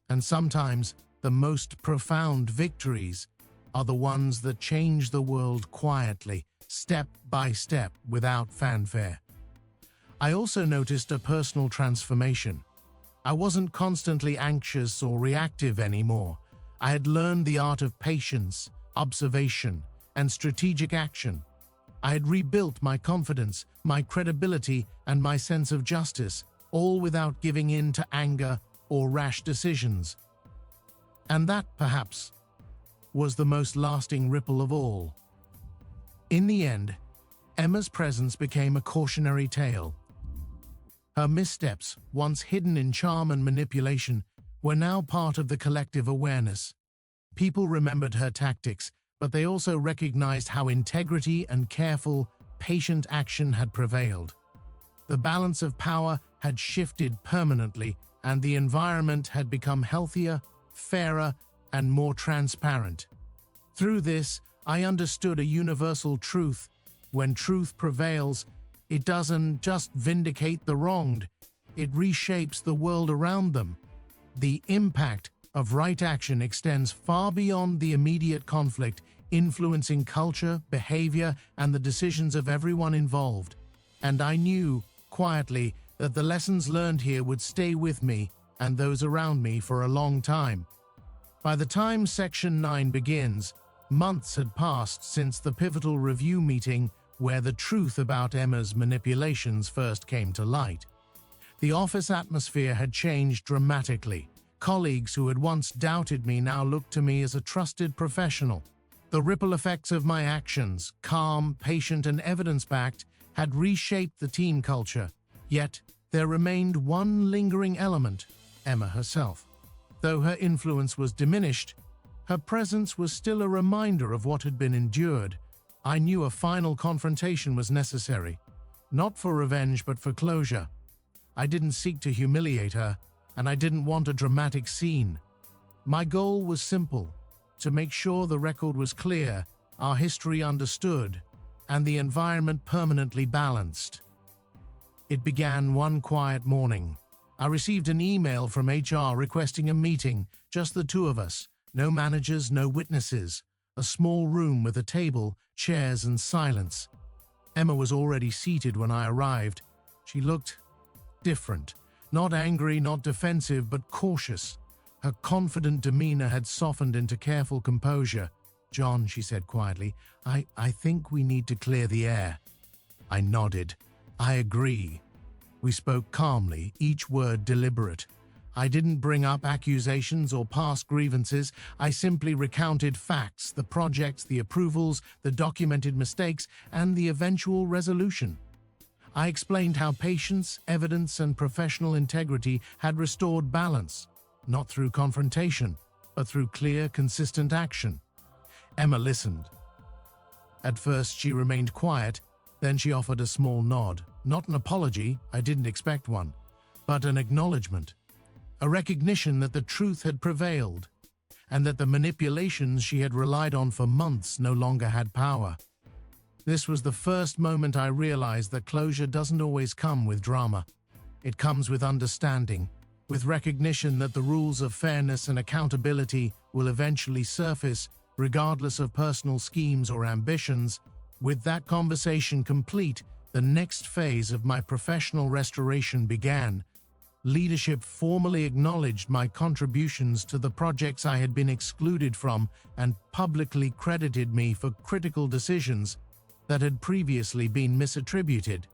Speaker 1: And sometimes the most profound victories are the ones that change the world quietly, step by step, without fanfare. I also noticed a personal transformation. I wasn't constantly anxious or reactive anymore. I had learned the art of patience, observation, and strategic action. I had rebuilt my confidence, my credibility, and my sense of justice, all without giving in to anger or rash decisions. And that, perhaps, was the most lasting ripple of all. In the end, Emma's presence became a cautionary tale. Her missteps, once hidden in charm and manipulation, were now part of the collective awareness. People remembered her tactics, but they also recognized how integrity and careful, patient action had prevailed. The balance of power had shifted permanently, and the environment had become healthier, fairer, and more transparent. Through this, I understood a universal truth. When truth prevails, it doesn't just vindicate the wronged, it reshapes the world around them. The impact of right action extends far beyond the immediate conflict, influencing culture, behavior, and the decisions of everyone involved. And I knew, quietly, that the lessons learned here would stay with me and those around me for a long time. By the time Section 9 begins, months had passed since the pivotal review meeting where the truth about Emma's manipulations first came to light. The office atmosphere had changed dramatically. Colleagues who had once doubted me now looked to me as a trusted professional. The ripple effects of my actions, calm, patient, and evidence-backed, had reshaped the team culture. Yet, there remained one lingering element: Emma herself. Though her influence was diminished, her presence was still a reminder of what had been endured. I knew a final confrontation was necessary, not for revenge but for closure. I didn't seek to humiliate her, and I didn't want a dramatic scene. My goal was simple: to make sure the record was clear, our history understood, and the environment permanently balanced. It began one quiet morning. I received an email from HR requesting a meeting, just the two of us, no managers, no witnesses, a small room with a table, chairs, and silence. Emma was already seated when I arrived. She looked different, not angry, not defensive, but cautious. Her confident demeanor had softened into careful composure. "John," she said quietly, I think we need to clear the air." I nodded. "I agree." We spoke calmly, each word deliberate. I didn't bring up accusations or past grievances. I simply recounted facts, the projects, the approvals, the documented mistakes, and the eventual resolution. I explained how patience, evidence, and professional integrity had restored balance, not through confrontation, but through clear, consistent action. Emma listened. At first, she remained quiet, then she offered a small nod. Not an apology, I didn't expect one, but an acknowledgement. A recognition that the truth had prevailed, and that the manipulations she had relied on for months no longer had power. This was the first moment I realized that closure doesn't always come with drama. It comes with understanding, with recognition that the rules of fairness and accountability will eventually surface, regardless of personal schemes or ambitions. With that conversation complete, the next phase of my professional restoration began. Leadership formally acknowledged my contributions to the projects I had been excluded from and publicly credited me for critical decisions that had previously been misattributed.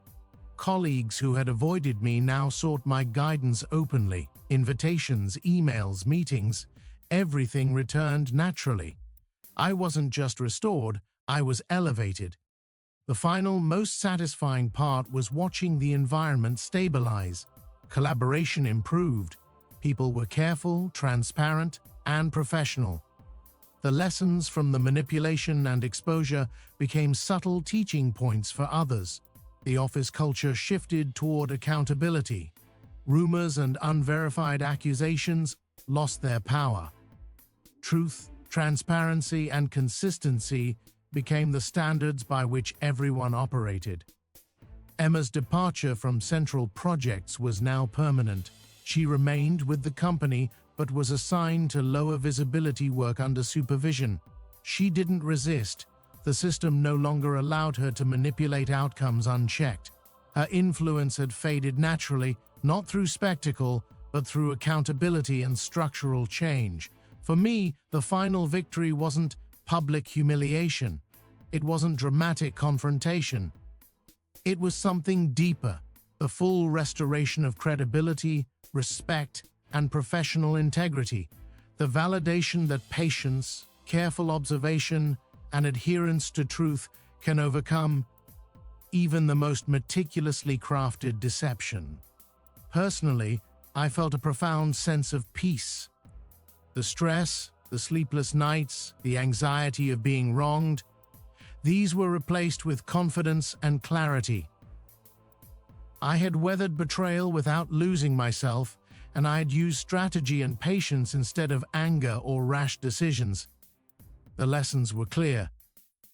Speaker 1: Colleagues who had avoided me now sought my guidance openly. Invitations, emails, meetings, everything returned naturally. I wasn't just restored, I was elevated. The final, most satisfying part was watching the environment stabilize. Collaboration improved. People were careful, transparent, and professional. The lessons from the manipulation and exposure became subtle teaching points for others. The office culture shifted toward accountability. Rumors and unverified accusations lost their power. Truth, transparency, and consistency became the standards by which everyone operated. Emma's departure from central projects was now permanent. She remained with the company but was assigned to lower visibility work under supervision. She didn't resist. The system no longer allowed her to manipulate outcomes unchecked. Her influence had faded naturally, not through spectacle, but through accountability and structural change. For me, the final victory wasn't public humiliation. It wasn't dramatic confrontation. It was something deeper, the full restoration of credibility, respect, and professional integrity, the validation that patience, careful observation, and adherence to truth can overcome even the most meticulously crafted deception. Personally, I felt a profound sense of peace. The stress, the sleepless nights, the anxiety of being wronged, these were replaced with confidence and clarity. I had weathered betrayal without losing myself, and I had used strategy and patience instead of anger or rash decisions. The lessons were clear.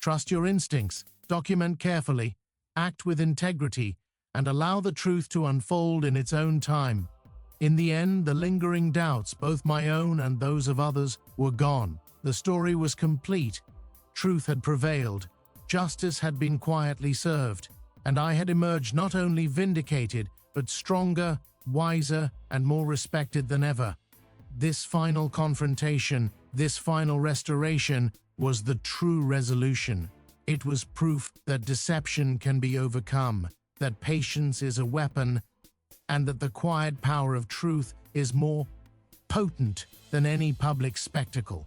Speaker 1: Trust your instincts, document carefully, act with integrity, and allow the truth to unfold in its own time. In the end, the lingering doubts, both my own and those of others, were gone. The story was complete. Truth had prevailed. Justice had been quietly served, and I had emerged not only vindicated, but stronger, wiser, and more respected than ever. This final confrontation, this final restoration, was the true resolution. It was proof that deception can be overcome, that patience is a weapon, and that the quiet power of truth is more potent than any public spectacle.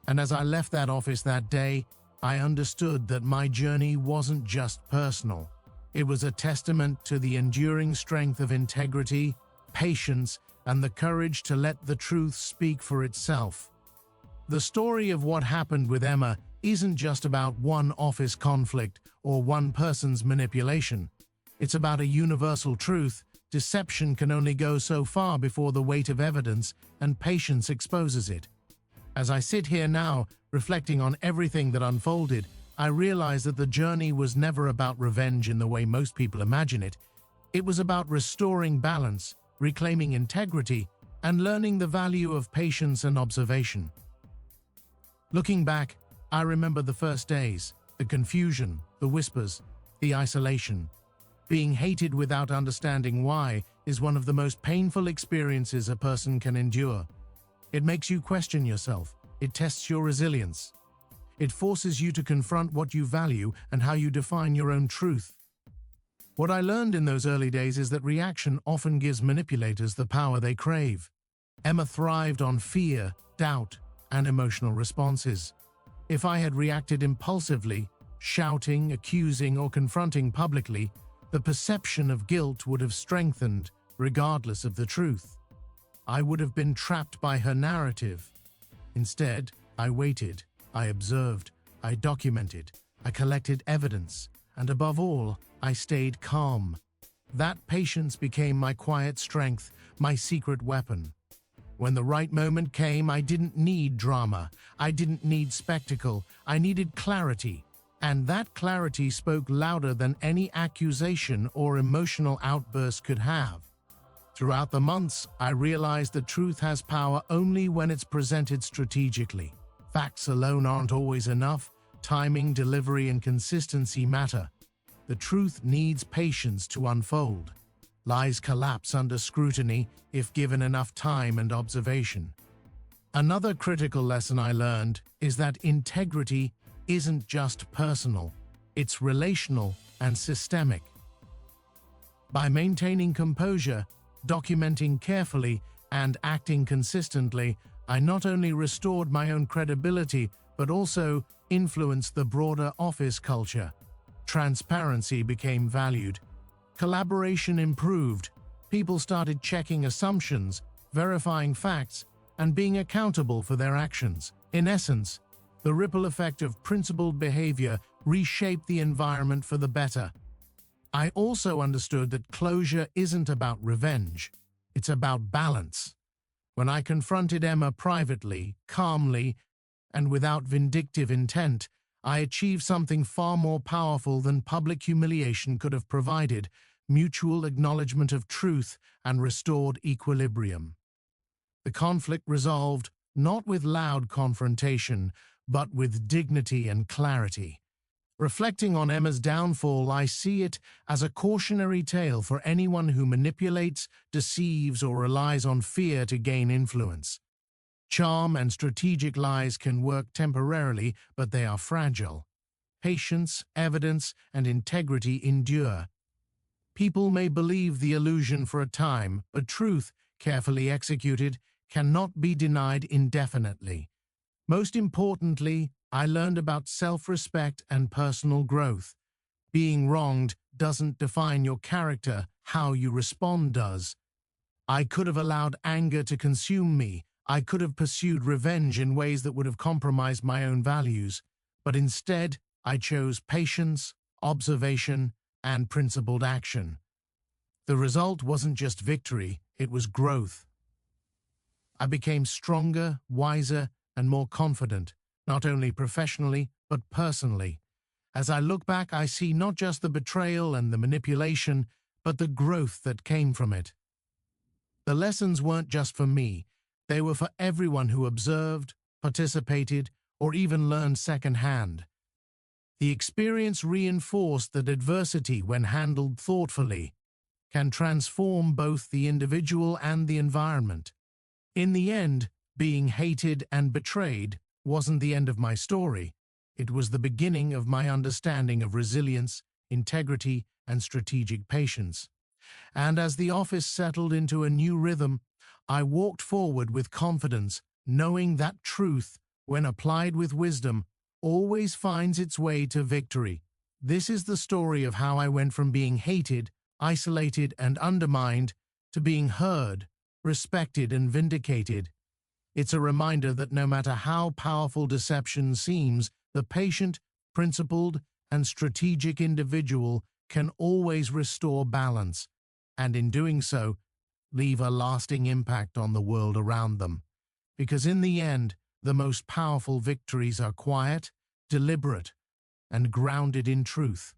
Speaker 1: And as I left that office that day, I understood that my journey wasn't just personal. It was a testament to the enduring strength of integrity, patience, and the courage to let the truth speak for itself. The story of what happened with Emma isn't just about one office conflict or one person's manipulation. It's about a universal truth. Deception can only go so far before the weight of evidence and patience exposes it. As I sit here now, reflecting on everything that unfolded, I realize that the journey was never about revenge in the way most people imagine it. It was about restoring balance, reclaiming integrity, and learning the value of patience and observation. Looking back, I remember the first days, the confusion, the whispers, the isolation. Being hated without understanding why is one of the most painful experiences a person can endure. It makes you question yourself. It tests your resilience. It forces you to confront what you value and how you define your own truth. What I learned in those early days is that reaction often gives manipulators the power they crave. Emma thrived on fear, doubt, and emotional responses. If I had reacted impulsively, shouting, accusing, or confronting publicly, the perception of guilt would have strengthened, regardless of the truth. I would have been trapped by her narrative. Instead, I waited, I observed, I documented, I collected evidence, and above all, I stayed calm. That patience became my quiet strength, my secret weapon. When the right moment came, I didn't need drama. I didn't need spectacle. I needed clarity. And that clarity spoke louder than any accusation or emotional outburst could have. Throughout the months, I realized that truth has power only when it's presented strategically. Facts alone aren't always enough. Timing, delivery, and consistency matter. The truth needs patience to unfold. Lies collapse under scrutiny if given enough time and observation. Another critical lesson I learned is that integrity isn't just personal, it's relational and systemic. By maintaining composure, documenting carefully, and acting consistently, I not only restored my own credibility, but also influenced the broader office culture. Transparency became valued. Collaboration improved. People started checking assumptions, verifying facts, and being accountable for their actions. In essence, the ripple effect of principled behavior reshaped the environment for the better. I also understood that closure isn't about revenge. It's about balance. When I confronted Emma privately, calmly, and without vindictive intent, I achieved something far more powerful than public humiliation could have provided: mutual acknowledgement of truth and restored equilibrium. The conflict resolved not with loud confrontation, but with dignity and clarity. Reflecting on Emma's downfall, I see it as a cautionary tale for anyone who manipulates, deceives, or relies on fear to gain influence. Charm and strategic lies can work temporarily, but they are fragile. Patience, evidence, and integrity endure. People may believe the illusion for a time, but truth, carefully executed, cannot be denied indefinitely. Most importantly, I learned about self-respect and personal growth. Being wronged doesn't define your character, how you respond does. I could have allowed anger to consume me. I could have pursued revenge in ways that would have compromised my own values. But instead, I chose patience, observation, and principled action. The result wasn't just victory, it was growth. I became stronger, wiser, and more confident, not only professionally, but personally. As I look back, I see not just the betrayal and the manipulation, but the growth that came from it. The lessons weren't just for me, they were for everyone who observed, participated, or even learned secondhand. The experience reinforced that adversity, when handled thoughtfully, can transform both the individual and the environment. In the end, being hated and betrayed wasn't the end of my story. It was the beginning of my understanding of resilience, integrity, and strategic patience. And as the office settled into a new rhythm, I walked forward with confidence, knowing that truth, when applied with wisdom, always finds its way to victory. This is the story of how I went from being hated, isolated, and undermined to being heard, respected and vindicated. It's a reminder that no matter how powerful deception seems, the patient, principled, and strategic individual can always restore balance, and in doing so, leave a lasting impact on the world around them. Because in the end, the most powerful victories are quiet, deliberate, and grounded in truth.